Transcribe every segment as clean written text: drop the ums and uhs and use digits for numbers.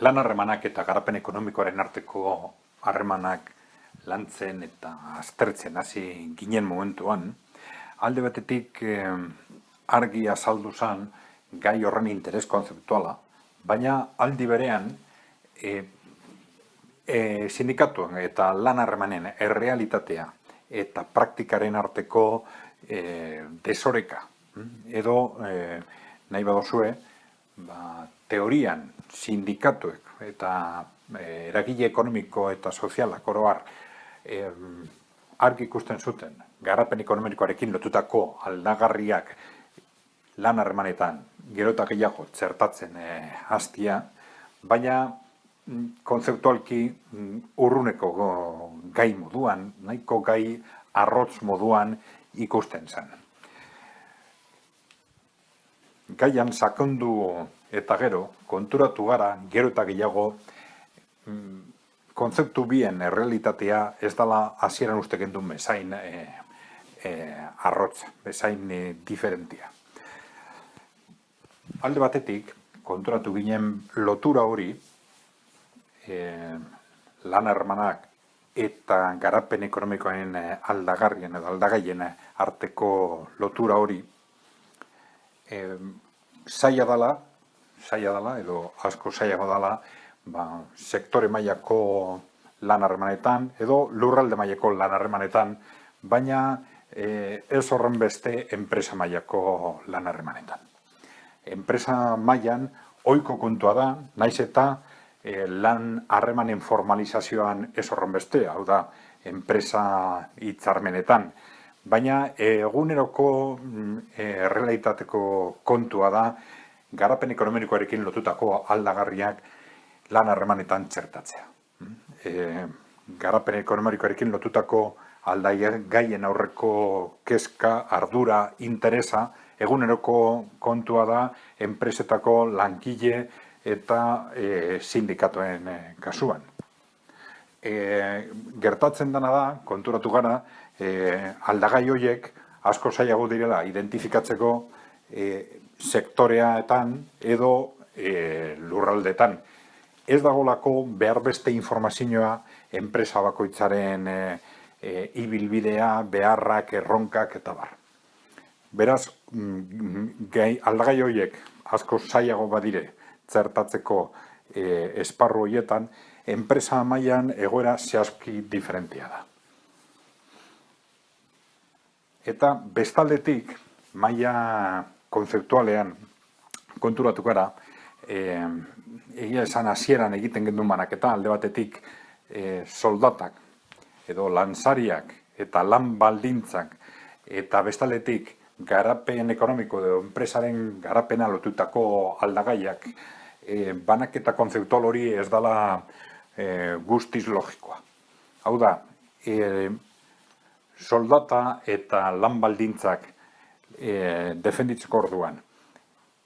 Lan harremanak eta garapen ekonomikoaren arteko harremanak lantzen eta aztertzen hasi ginen momentuan, alde batetik argi azaldu zen gai horren interes konzeptuala, baina aldi berean sindikatuen eta lan harremanen errealitatea eta praktikaren arteko desoreka. Edo nahi badozue, teorian sindikatuek eta eragile ekonomiko eta sozialak oro har argi ikusten zuten garapen ekonomikoarekin lotutako aldagarriak lan harremanetan gero eta gehiago txertatzen hastia, baina kontzeptualki urruneko gai moduan, nahiko gai arrotz moduan ikusten zen. Gaian sakondu eta gero, konturatu gara, gero eta gehiago, kontzeptu bien errealitatea ez dela hasieran uste gendun bezain arrotz, bezain diferentia. Alde batetik, konturatu ginen lotura hori, lan harremanak eta garapen ekonomikoaren aldagarrien edo aldagaien arteko lotura hori, zaila dela edo asko zailago dela sektore mailako lan harremanetan edo lurralde mailako lan harremanetan, baina ez horren beste enpresa mailako lan harremanetan. Enpresa mailan ohiko kontua da, naiz eta lan harremanen formalizazioan ez horren beste, hau da, enpresa hitzarmenetan, baina eguneroko errealitateko kontua da garapen ekonomikoarekin lotutako aldagarriak lan harremanetan txertatzea. Garapen ekonomikoarekin lotutako aldagaien aurreko kezka, ardura, interesa, eguneroko kontua da enpresetako langile eta sindikatuen kasuan. Gertatzen dena da, konturatu gara, aldagai horiek asko zailago direla identifikatzeko sektoreetan edo lurraldetan. Ez dagolako behar beste informazioa enpresa bakoitzaren ibilbidea, beharrak, erronkak eta bar. Beraz, aldagai horiek asko zailago badire txertatzeko esparru horietan, enpresa mailan egoera zehazki diferentia da. Eta bestaldetik, maila konzeptualean konturatu gara, egia esan hasieran egiten gendun banaketa, alde batetik soldatak edo lantzariak eta lan baldintzak eta bestaldetik garapen ekonomiko edo enpresaren garapena lotutako aldagaiak banaketa konzeptual hori ez dela guztiz logikoa. Hau da, soldata eta lan baldintzak defenditzeko orduan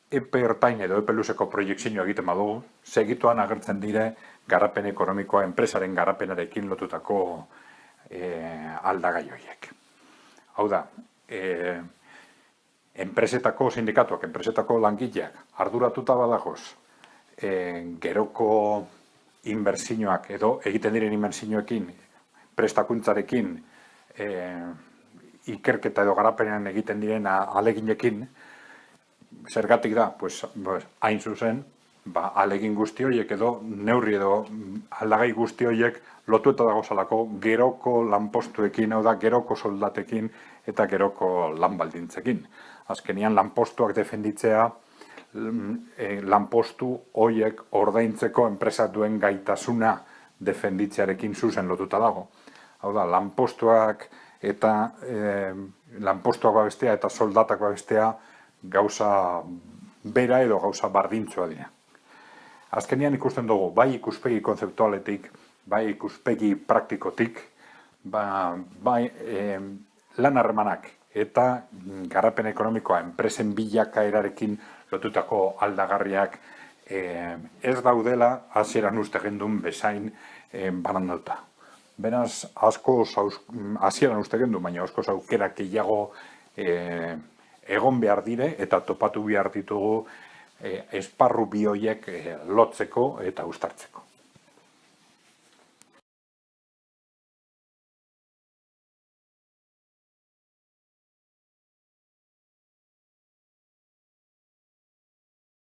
epe ertain edo epe luzeko proiektzioa egiten badugu, segituan agertzen dire garapen ekonomikoa enpresaren garapenarekin lotutako aldagai horiek. Hau da, enpresetako sindikatuak, enpresetako langileak arduratuta badagoz, geroko inbertsioak edo egiten diren inbertsioekin, prestakuntzarekin, ikerketa edo garapenean egiten diren aleginekin, zergatik da, hain zuzen, alegin guzti horiek edo neurri edo aldagai guzti horiek lotueta dagozalako geroko lanpostuekin, hau da, geroko soldatekin eta geroko lan baldintzekin. Azkenian lanpostuak defenditzea, lanpostu horiek ordaintzeko enpresa duen gaitasuna defenditzearekin zuzen lotuta dago. Hau da, lanpostuak eta lanpostuak babestea eta soldatak babestea gauza bera edo gauza bardintzua dira. Azkenian ikusten dugu, bai ikuspegi konzeptualetik, bai ikuspegi praktikotik, bai lan harremanak eta garapen ekonomikoa enpresen bilakaerarekin lotutako aldagarriak ez daudela hasieran uste gendun bezain banandauta. Beraz, asko hasieran uste gendun, baina asko aukerak gehiago egon behar dire eta topatu behar ditugu esparru bi horiek lotzeko eta uztartzeko.